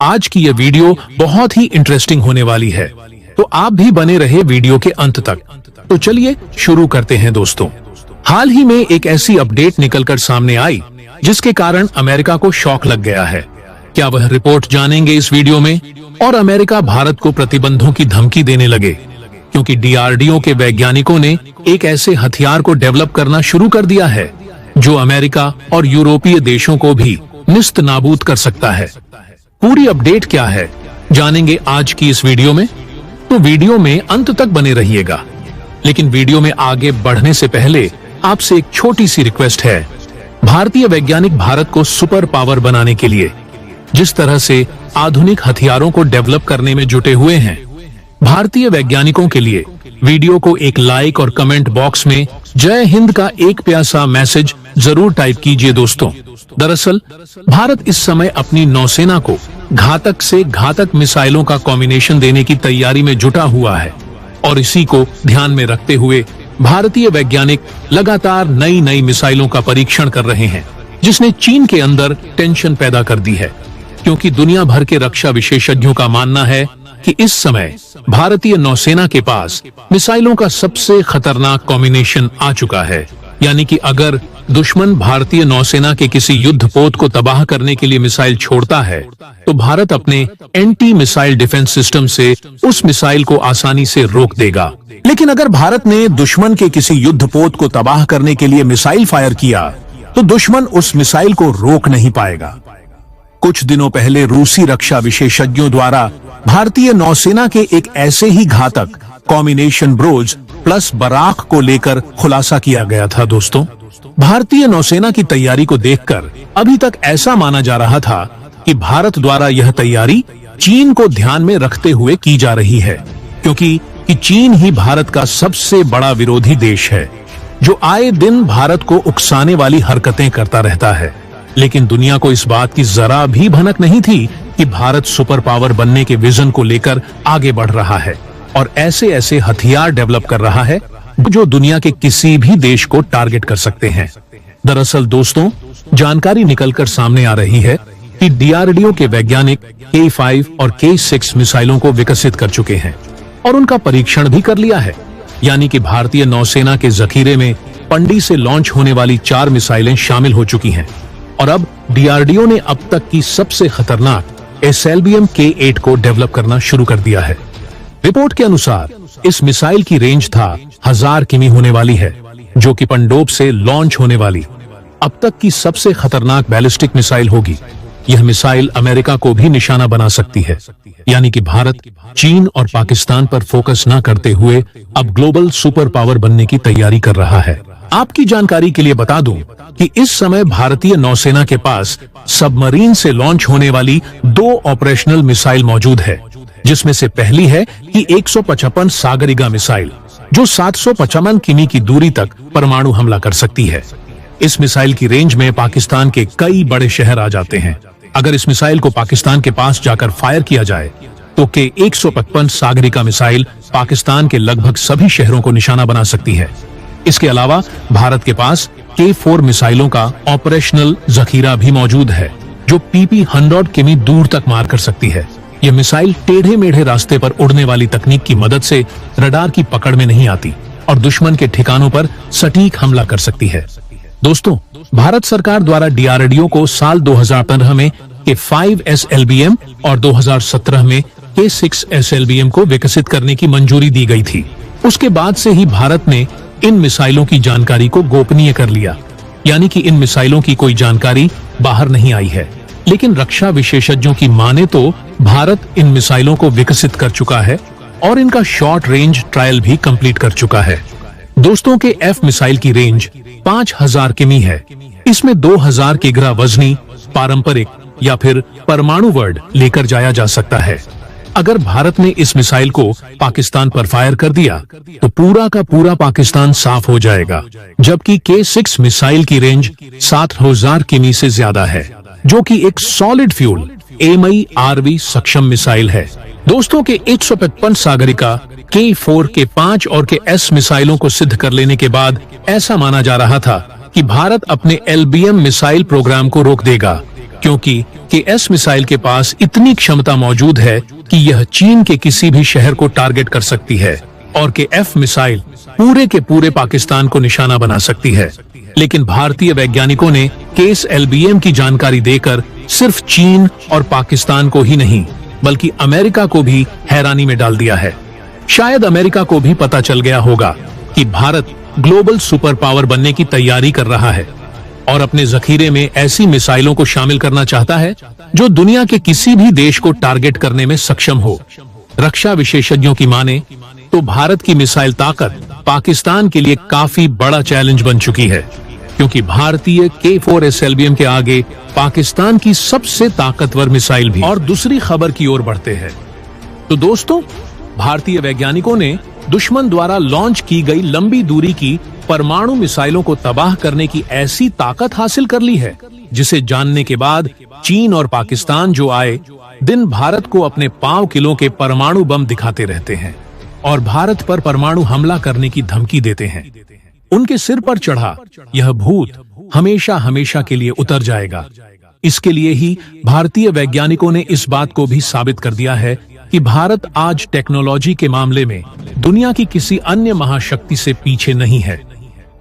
आज की यह वीडियो बहुत ही इंटरेस्टिंग होने वाली है, तो आप भी बने रहे वीडियो के अंत तक। तो चलिए शुरू करते हैं दोस्तों। हाल ही में एक ऐसी अपडेट निकलकर सामने आई जिसके कारण अमेरिका को शॉक लग गया है। क्या वह रिपोर्ट जानेंगे इस वीडियो में। और अमेरिका भारत को प्रतिबंधों की धमकी देने लगे क्योंकि डीआरडीओ के वैज्ञानिकों ने एक ऐसे हथियार को डेवलप करना शुरू कर दिया है जो अमेरिका और यूरोपीय देशों को भी निस्त नाबूद कर सकता है। पूरी अपडेट क्या है जानेंगे आज की इस वीडियो में, तो वीडियो में अंत तक बने रहिएगा। लेकिन वीडियो में आगे बढ़ने से पहले आपसे एक छोटी सी रिक्वेस्ट है। भारतीय वैज्ञानिक भारत को सुपर पावर बनाने के लिए जिस तरह से आधुनिक हथियारों को डेवलप करने में जुटे हुए हैं, भारतीय वैज्ञानिकों के लिए वीडियो को एक लाइक और कमेंट बॉक्स में जय हिंद का एक प्यासा मैसेज जरूर टाइप कीजिए दोस्तों। दरअसल भारत इस समय अपनी नौसेना को घातक से घातक मिसाइलों का कॉम्बिनेशन देने की तैयारी में जुटा हुआ है और इसी को ध्यान में रखते हुए भारतीय वैज्ञानिक लगातार नई नई मिसाइलों का परीक्षण कर रहे हैं, जिसने चीन के अंदर टेंशन पैदा कर दी है। क्योंकि दुनिया भर के रक्षा विशेषज्ञों का मानना है कि इस समय भारतीय नौसेना के पास मिसाइलों का सबसे खतरनाक कॉम्बिनेशन आ चुका है। यानी कि अगर दुश्मन भारतीय नौसेना के किसी युद्धपोत को तबाह करने के लिए मिसाइल छोड़ता है तो भारत अपने एंटी मिसाइल डिफेंस सिस्टम से उस मिसाइल को आसानी से रोक देगा। लेकिन अगर भारत ने दुश्मन के किसी युद्धपोत को तबाह करने के लिए मिसाइल फायर किया तो दुश्मन उस मिसाइल को रोक नहीं पाएगा। कुछ दिनों पहले रूसी रक्षा विशेषज्ञों द्वारा भारतीय नौसेना के एक ऐसे ही घातक कॉम्बिनेशन ब्रोज प्लस बराक को लेकर खुलासा किया गया था दोस्तों। भारतीय नौसेना की तैयारी को देखकर अभी तक ऐसा माना जा रहा था कि भारत द्वारा यह तैयारी चीन को ध्यान में रखते हुए की जा रही है, क्योंकि चीन ही भारत का सबसे बड़ा विरोधी देश है जो आए दिन भारत को उकसाने वाली हरकतें करता रहता है। लेकिन दुनिया को इस बात की जरा भी भनक नहीं थी कि भारत सुपर पावर बनने के विजन को लेकर आगे बढ़ रहा है और ऐसे ऐसे हथियार डेवलप कर रहा है जो दुनिया के किसी भी देश को टारगेट कर सकते हैं। दरअसल दोस्तों, जानकारी निकलकर सामने आ रही है कि डीआरडीओ के वैज्ञानिक K5 और K6 मिसाइलों को विकसित कर चुके हैं और उनका परीक्षण भी कर लिया है। यानी कि भारतीय नौसेना के जखीरे में पंडी से लॉन्च होने वाली 4 मिसाइलें शामिल हो चुकी हैं और अब डीआरडीओ ने अब तक की सबसे खतरनाक SLBM K8 को डेवलप करना शुरू कर दिया है। रिपोर्ट के अनुसार इस मिसाइल की रेंज था 1000 किमी होने वाली है, जो कि पंडोब से लॉन्च होने वाली अब तक की सबसे खतरनाक बैलिस्टिक मिसाइल होगी। यह मिसाइल अमेरिका को भी निशाना बना सकती है। यानी कि भारत चीन और पाकिस्तान पर फोकस न करते हुए अब ग्लोबल सुपर पावर बनने की तैयारी कर रहा है। आपकी जानकारी के लिए बता दूं कि इस समय भारतीय नौसेना के पास सबमरीन से लॉन्च होने वाली 2 ऑपरेशनल मिसाइल मौजूद है, जिसमें से पहली है कि 155 सागरिका मिसाइल जो 755 किमी की दूरी तक परमाणु हमला कर सकती है। इस मिसाइल की रेंज में पाकिस्तान के कई बड़े शहर आ जाते हैं। अगर इस मिसाइल को पाकिस्तान के पास जाकर फायर किया जाए तो K155 सागरिका मिसाइल पाकिस्तान के लगभग सभी शहरों को निशाना बना सकती है। इसके अलावा भारत के पास K4 मिसाइलों का ऑपरेशनल जखीरा भी मौजूद है जो PP 100 किमी दूर तक मार कर सकती है। यह मिसाइल टेढ़े मेढ़े रास्ते पर उड़ने वाली तकनीक की मदद से रडार की पकड़ में नहीं आती और दुश्मन के ठिकानों पर सटीक हमला कर सकती है। दोस्तों, भारत सरकार द्वारा डीआरडीओ को साल 2015 में K5 SLBM और 2017 में K6 SLBM को विकसित करने की मंजूरी दी गई थी। उसके बाद से ही भारत ने इन मिसाइलों की जानकारी को गोपनीय कर लिया, यानी कि इन मिसाइलों की कोई जानकारी बाहर नहीं आई है। लेकिन रक्षा विशेषज्ञों की माने तो भारत इन मिसाइलों को विकसित कर चुका है और इनका शॉर्ट रेंज ट्रायल भी कंप्लीट कर चुका है। दोस्तों, के F मिसाइल की रेंज 5000 किमी है। इसमें 2000 किग्रा वजनी पारंपरिक या फिर परमाणु वर्ड लेकर जाया जा सकता है। अगर भारत ने इस मिसाइल को पाकिस्तान पर फायर कर दिया तो पूरा का पूरा पाकिस्तान साफ हो जाएगा। जबकि K6 मिसाइल की रेंज 7000 किमी से ज्यादा है, जो कि एक सॉलिड फ्यूल MIRV सक्षम मिसाइल है। दोस्तों, के 155 सागरिका K4 के 5 और के S मिसाइलों को सिद्ध कर लेने के बाद ऐसा माना जा रहा था कि भारत अपने LBM मिसाइल प्रोग्राम को रोक देगा क्योंकि KS मिसाइल के पास इतनी क्षमता मौजूद है कि यह चीन के किसी भी शहर को टारगेट कर सकती है और KF मिसाइल पूरे के पूरे पाकिस्तान को निशाना बना सकती है। लेकिन भारतीय वैज्ञानिकों ने केस LBM की जानकारी देकर सिर्फ चीन और पाकिस्तान को ही नहीं बल्कि अमेरिका को भी हैरानी में डाल दिया है। शायद अमेरिका को भी पता चल गया होगा कि भारत ग्लोबल सुपर पावर बनने की तैयारी कर रहा है और अपने जखीरे में ऐसी मिसाइलों को शामिल करना चाहता है जो दुनिया के किसी भी देश को टारगेट करने में सक्षम हो। रक्षा विशेषज्ञों की माने तो भारत की मिसाइल ताकत पाकिस्तान के लिए काफी बड़ा चैलेंज बन चुकी है, क्योंकि भारतीय K4S LBM के आगे पाकिस्तान की सबसे ताकतवर मिसाइल भी। और दूसरी खबर की ओर बढ़ते हैं तो दोस्तों, भारतीय वैज्ञानिकों ने दुश्मन द्वारा लॉन्च की गई लंबी दूरी की परमाणु मिसाइलों को तबाह करने की ऐसी ताकत हासिल कर ली है जिसे जानने के बाद चीन और पाकिस्तान जो आए दिन भारत को अपने पांव किलो के परमाणु बम दिखाते रहते हैं और भारत पर परमाणु हमला करने की धमकी देते हैं। उनके सिर पर चढ़ा यह भूत हमेशा हमेशा के लिए उतर जाएगा। इसके लिए ही भारतीय वैज्ञानिकों ने इस बात को भी साबित कर दिया है कि भारत आज टेक्नोलॉजी के मामले में दुनिया की किसी अन्य महाशक्ति से पीछे नहीं है।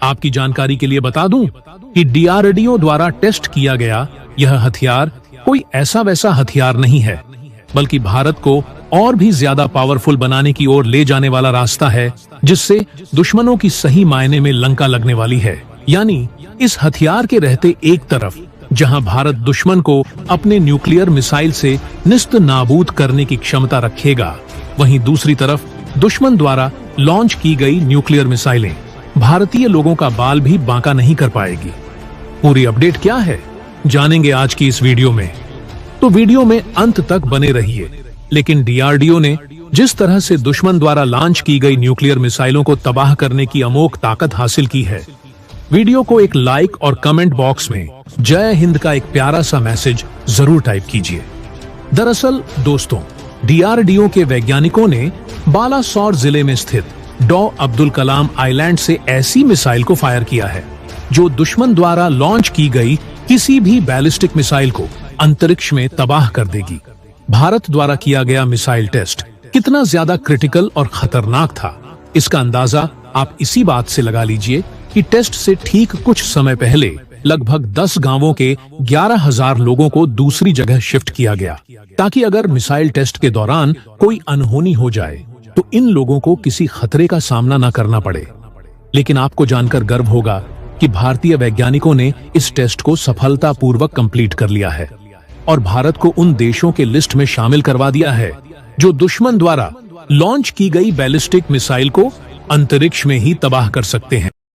आपकी जानकारी के लिए बता दूं कि DRDO द्वारा टेस्ट किया गया यह हथियार कोई ऐसा वैसा हथियार नहीं है, बल्कि भारत को और भी ज्यादा पावरफुल बनाने की ओर ले जाने वाला रास्ता है, जिससे दुश्मनों की सही मायने में लंका लगने वाली है। यानी इस हथियार के रहते एक तरफ जहां भारत दुश्मन को अपने न्यूक्लियर मिसाइल से निस्त नाबूद करने की क्षमता रखेगा, वहीं दूसरी तरफ दुश्मन द्वारा लॉन्च की गई न्यूक्लियर मिसाइलें भारतीय लोगों का बाल भी बांका नहीं कर पाएगी। पूरी अपडेट क्या है जानेंगे आज की इस वीडियो में, तो वीडियो में अंत तक बने रहिए। लेकिन DRDO ने जिस तरह से दुश्मन द्वारा लॉन्च की गई न्यूक्लियर मिसाइलों को तबाह करने की अमोघ ताकत हासिल की है, वीडियो को एक लाइक और कमेंट बॉक्स में जय हिंद का एक प्यारा सा मैसेज जरूर टाइप कीजिए। दरअसल दोस्तों, DRDO के वैज्ञानिकों ने बालासोर जिले में स्थित डॉ अब्दुल कलाम आइलैंड से ऐसी मिसाइल को फायर किया है जो दुश्मन द्वारा लॉन्च की गई किसी भी बैलिस्टिक मिसाइल को अंतरिक्ष में तबाह कर देगी। भारत द्वारा किया गया मिसाइल टेस्ट कितना ज्यादा क्रिटिकल और खतरनाक था, इसका अंदाजा आप इसी बात से लगा लीजिए कि टेस्ट से ठीक कुछ समय पहले लगभग 10 गांवों के 11,000 लोगों को दूसरी जगह शिफ्ट किया गया, ताकि अगर मिसाइल टेस्ट के दौरान कोई अनहोनी हो जाए तो इन लोगों को किसी खतरे का सामना न करना पड़े। लेकिन आपको जानकर गर्व होगा कि भारतीय वैज्ञानिकों ने इस टेस्ट को सफलतापूर्वक कंप्लीट कर लिया है और भारत को उन देशों के लिस्ट में शामिल करवा दिया है जो दुश्मन द्वारा लॉन्च की गई बैलिस्टिक मिसाइल को अंतरिक्ष में ही तबाह कर सकते हैं।